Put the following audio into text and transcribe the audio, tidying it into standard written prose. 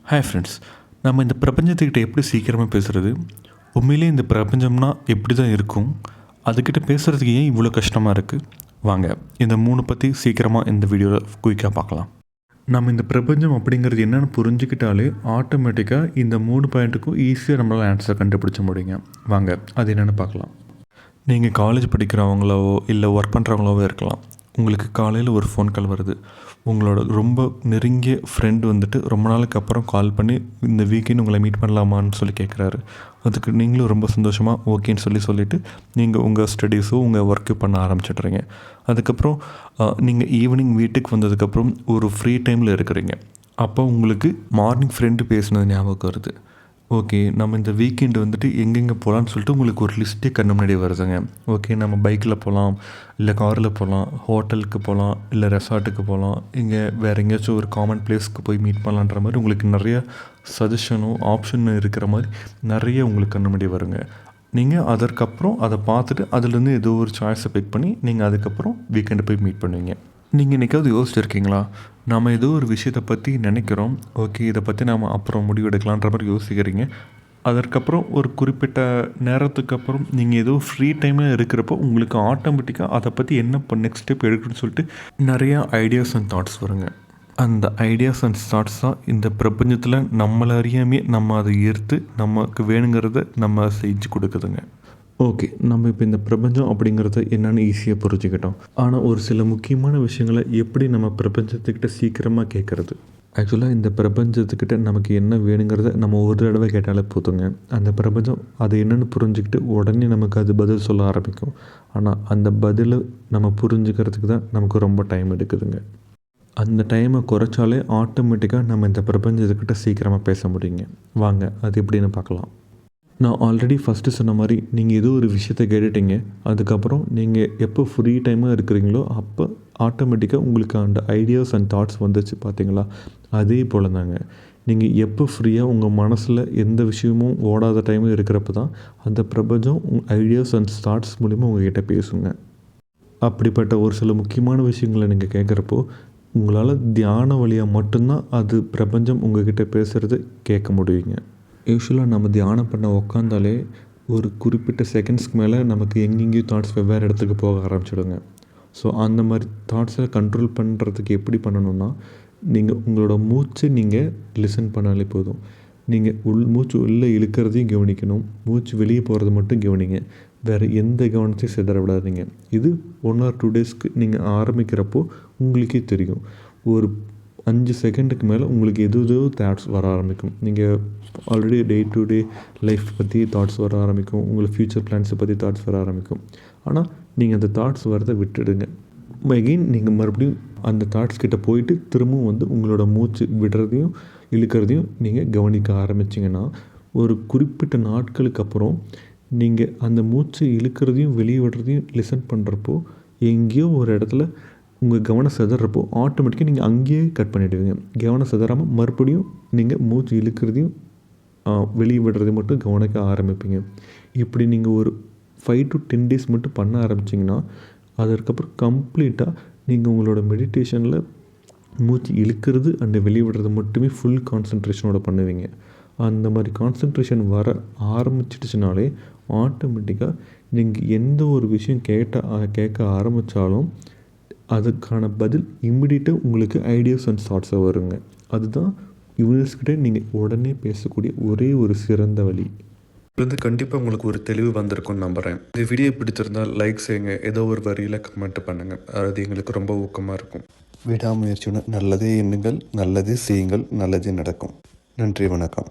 Hi friends, நம்ம இந்த பிரபஞ்சத்துக்கிட்ட எப்படி சீக்கிரமாக பேசுகிறது? உண்மையிலே இந்த பிரபஞ்சம்னா எப்படி தான் இருக்கும்? அதுக்கிட்ட பேசுகிறதுக்கு ஏன் இவ்வளோ கஷ்டமாக இருக்குது? வாங்க இந்த 3 பற்றி சீக்கிரமாக இந்த வீடியோவில் குயிக்காக பார்க்கலாம். நம்ம இந்த பிரபஞ்சம் அப்படிங்கிறது என்னென்னு புரிஞ்சுக்கிட்டாலே ஆட்டோமேட்டிக்காக இந்த 3 பாயிண்ட்டுக்கும் ஈஸியாக நம்மளால் ஆன்சர் கண்டுபிடிச்ச முடியுங்க. வாங்க அது என்னென்னு பார்க்கலாம். நீங்கள் காலேஜ் படிக்கிறவங்களோ இல்லை ஒர்க் பண்ணுறவங்களோ இருக்கலாம். உங்களுக்கு காலையில் ஒரு ஃபோன் கால் வருது. உங்களோட ரொம்ப நெருங்கிய ஃப்ரெண்டு வந்துட்டு ரொம்ப நாளுக்கு அப்புறம் கால் பண்ணி இந்த வீக்கெண்ட் உங்களை மீட் பண்ணலாமான்னு சொல்லி கேட்குறாரு. அதுக்கு நீங்களும் ரொம்ப சந்தோஷமாக ஓகேன்னு சொல்லிவிட்டு நீங்கள் உங்கள் ஸ்டடீஸோ உங்கள் ஒர்க்கு பண்ண ஆரம்பிச்சிட்றீங்க. அதுக்கப்புறம் நீங்கள் ஈவினிங் வீட்டுக்கு வந்ததுக்கப்புறம் ஒரு ஃப்ரீ டைமில் இருக்கிறீங்க. அப்போ உங்களுக்கு மார்னிங் ஃப்ரெண்டு பேசுனது ஞாபகம் வருது. ஓகே, நம்ம இந்த வீக்கெண்டு வந்துட்டு எங்கெங்கே போகலான்னு சொல்லிட்டு உங்களுக்கு ஒரு லிஸ்ட்டே கண்ணு முன்னாடி வருதுங்க. ஓகே, நம்ம பைக்கில் போகலாம், இல்லை காரில் போகலாம், ஹோட்டலுக்கு போகலாம், இல்லை ரெசார்ட்டுக்கு போகலாம், இங்கே வேறு எங்கேயாச்சும் ஒரு காமன் பிளேஸ்க்கு போய் மீட் பண்ணலான்ற மாதிரி உங்களுக்கு நிறைய சஜஷனும் ஆப்ஷனும் இருக்கிற மாதிரி நிறைய உங்களுக்கு கண்ணு முன்னாடி வருங்க. நீங்கள் அதற்கப்புறம் அதை பார்த்துட்டு அதுலேருந்து ஏதோ ஒரு சாய்ஸை பிக் பண்ணி நீங்கள் அதுக்கப்புறம் வீக்கெண்டு போய் மீட் பண்ணுவீங்க. நீங்கள் என்றைக்காவது யோசிச்சிருக்கீங்களா? நம்ம ஏதோ ஒரு விஷயத்தை பற்றி நினைக்கிறோம், ஓகே இதை பற்றி நாம் அப்புறம் முடிவெடுக்கலான்ற மாதிரி யோசிக்கிறீங்க. அதற்கப்புறம் ஒரு குறிப்பிட்ட நேரத்துக்கு அப்புறம் நீங்கள் ஏதோ ஃப்ரீ டைமில் இருக்கிறப்போ உங்களுக்கு ஆட்டோமேட்டிக்காக அதை பற்றி என்ன நெக்ஸ்ட் ஸ்டெப் எடுக்கணும்னு சொல்லிட்டு நிறையா ஐடியாஸ் அண்ட் தாட்ஸ் வருங்க. அந்த ஐடியாஸ் அண்ட் தாட்ஸ் தான் இந்த பிரபஞ்சத்தில் நம்மளை அறியாமே நம்ம அதை ஈர்த்து நமக்கு வேணுங்கிறத நம்ம செஞ்சு கொடுக்குதுங்க. ஓகே, நம்ம இப்போ இந்த பிரபஞ்சம் அப்படிங்கிறத என்னென்னு ஈஸியாக புரிஞ்சுக்கிட்டோம். ஆனால் ஒரு சில முக்கியமான விஷயங்களை எப்படி நம்ம பிரபஞ்சத்துக்கிட்ட சீக்கிரமாக கேட்குறது? ஆக்சுவலாக இந்த பிரபஞ்சத்துக்கிட்ட நமக்கு என்ன வேணுங்கிறத நம்ம ஒரு தடவை கேட்டாலே போதுங்க. அந்த பிரபஞ்சம் அது என்னென்னு புரிஞ்சுக்கிட்டு உடனே நமக்கு அது பதில் சொல்ல ஆரம்பிக்கும். ஆனால் அந்த பதிலை நம்ம புரிஞ்சுக்கிறதுக்கு தான் நமக்கு ரொம்ப டைம் எடுக்குதுங்க. அந்த டைமை குறைச்சாலே ஆட்டோமேட்டிக்காக நம்ம இந்த பிரபஞ்சத்துக்கிட்ட சீக்கிரமாக பேச முடியுங்க. வாங்க அது எப்படின்னு பார்க்கலாம். நான் ஆல்ரெடி ஃபஸ்ட்டு சொன்ன மாதிரி நீங்கள் ஏதோ ஒரு விஷயத்தை கேட்டுட்டீங்க. அதுக்கப்புறம் நீங்கள் எப்போ ஃப்ரீ டைமாக இருக்கிறீங்களோ அப்போ ஆட்டோமேட்டிக்காக உங்களுக்கு அந்த ஐடியாஸ் அண்ட் தாட்ஸ் வந்துச்சு பார்த்தீங்களா? அதே போல் தாங்க. நீங்கள் எப்போ ஃப்ரீயாக உங்கள் மனசில் எந்த விஷயமும் ஓடாத டைமில் இருக்கிறப்ப தான் அந்த பிரபஞ்சம் ஐடியாஸ் அண்ட் தாட்ஸ் மூலிமா உங்கள்கிட்ட பேசுங்க. அப்படிப்பட்ட ஒரு சில முக்கியமான விஷயங்களை நீங்கள் கேட்குறப்போ உங்களால் தியான வழியாக மட்டும்தான் அது பிரபஞ்சம் உங்கள்கிட்ட பேசுகிறது கேட்க முடியுங்க. யூஸ்வலாக நம்ம தியானம் பண்ண உக்காந்தாலே ஒரு குறிப்பிட்ட செகண்ட்ஸ்க்கு மேலே நமக்கு எங்கெங்கேயும் தாட்ஸ் வெவ்வேறு இடத்துக்கு போக ஆரம்பிச்சிடுங்க. ஸோ அந்த மாதிரி தாட்ஸை கண்ட்ரோல் பண்ணுறதுக்கு எப்படி பண்ணணுன்னா, நீங்கள் உங்களோட மூச்சு நீங்கள் லிசன் பண்ணாலே போதும். நீங்கள் மூச்சு உள்ளே இழுக்கிறதையும் கவனிக்கணும், மூச்சு வெளியே போகிறது மட்டும் கவனிங்க. வேறு எந்த கவனத்தையும் சிதற விடாதீங்க. இது 1 or 2 டேஸ்க்கு நீங்கள் ஆரம்பிக்கிறப்போ உங்களுக்கே தெரியும். ஒரு 5 செகண்டுக்கு மேலே உங்களுக்கு எதோ தாட்ஸ் வர ஆரம்பிக்கும். நீங்கள் already day to day life பற்றி தாட்ஸ் வர ஆரம்பிக்கும், உங்களுக்கு ஃப்யூச்சர் பிளான்ஸை பற்றி தாட்ஸ் வர ஆரம்பிக்கும். ஆனால் நீங்கள் அந்த தாட்ஸ் வரதை விட்டுடுங்க. அகெயின் நீங்கள் மறுபடியும் அந்த தாட்ஸ் கிட்ட போயிட்டு திரும்பவும் வந்து உங்களோட மூச்சு விடுறதையும் இழுக்கிறதையும் நீங்கள் கவனிக்க ஆரம்பிச்சிங்கன்னா ஒரு குறிப்பிட்ட நாட்களுக்கு அப்புறம் நீங்கள் அந்த மூச்சு இழுக்கிறதையும் வெளியே விடுறதையும் லிசன் பண்ணுறப்போ எங்கேயோ ஒரு இடத்துல உங்கள் கவனம் சிதறப்போ ஆட்டோமேட்டிக்காக நீங்கள் அங்கேயே கட் பண்ணிவிடுவீங்க. கவனம் சிதறாமல் மறுபடியும் நீங்கள் மூச்சு இழுக்கிறதையும் வெளியே விடுறதையும் மட்டும் கவனிக்க ஆரம்பிப்பீங்க. இப்படி நீங்கள் ஒரு 5 to 10 டேஸ் மட்டும் பண்ண ஆரம்பிச்சிங்கன்னா அதற்கப்புறம் கம்ப்ளீட்டாக நீங்கள் உங்களோட மெடிடேஷனில் மூச்சு இழுக்கிறது அண்டு வெளியே விடுறது மட்டுமே ஃபுல் கான்சன்ட்ரேஷனோட பண்ணுவீங்க. அந்த மாதிரி கான்சன்ட்ரேஷன் வர ஆரம்பிச்சிடுச்சுனாலே ஆட்டோமேட்டிக்காக நீங்கள் எந்த ஒரு விஷயம் கேட்க ஆரம்பித்தாலும் அதுக்கான பதில் இம்மிடியட்டாக உங்களுக்கு ஐடியாஸ் அண்ட் தாட்ஸாக வருங்க. அதுதான் யூனிவர்ஸ்கிட்ட நீங்கள் உடனே பேசக்கூடிய ஒரே ஒரு சிறந்த வழி. இதுலேருந்து கண்டிப்பாக உங்களுக்கு ஒரு தெளிவு வந்திருக்கும்னு நம்புகிறேன். இந்த வீடியோ பிடித்திருந்தால் லைக் செய்யுங்க, ஏதோ ஒரு வரியில் கமெண்ட் பண்ணுங்கள். அது எங்களுக்கு ரொம்ப ஊக்கமாக இருக்கும். விடாமுயற்சியுடன் நல்லதே எண்ணுங்கள், நல்லதே செய்யுங்கள், நல்லதே நடக்கும். நன்றி, வணக்கம்.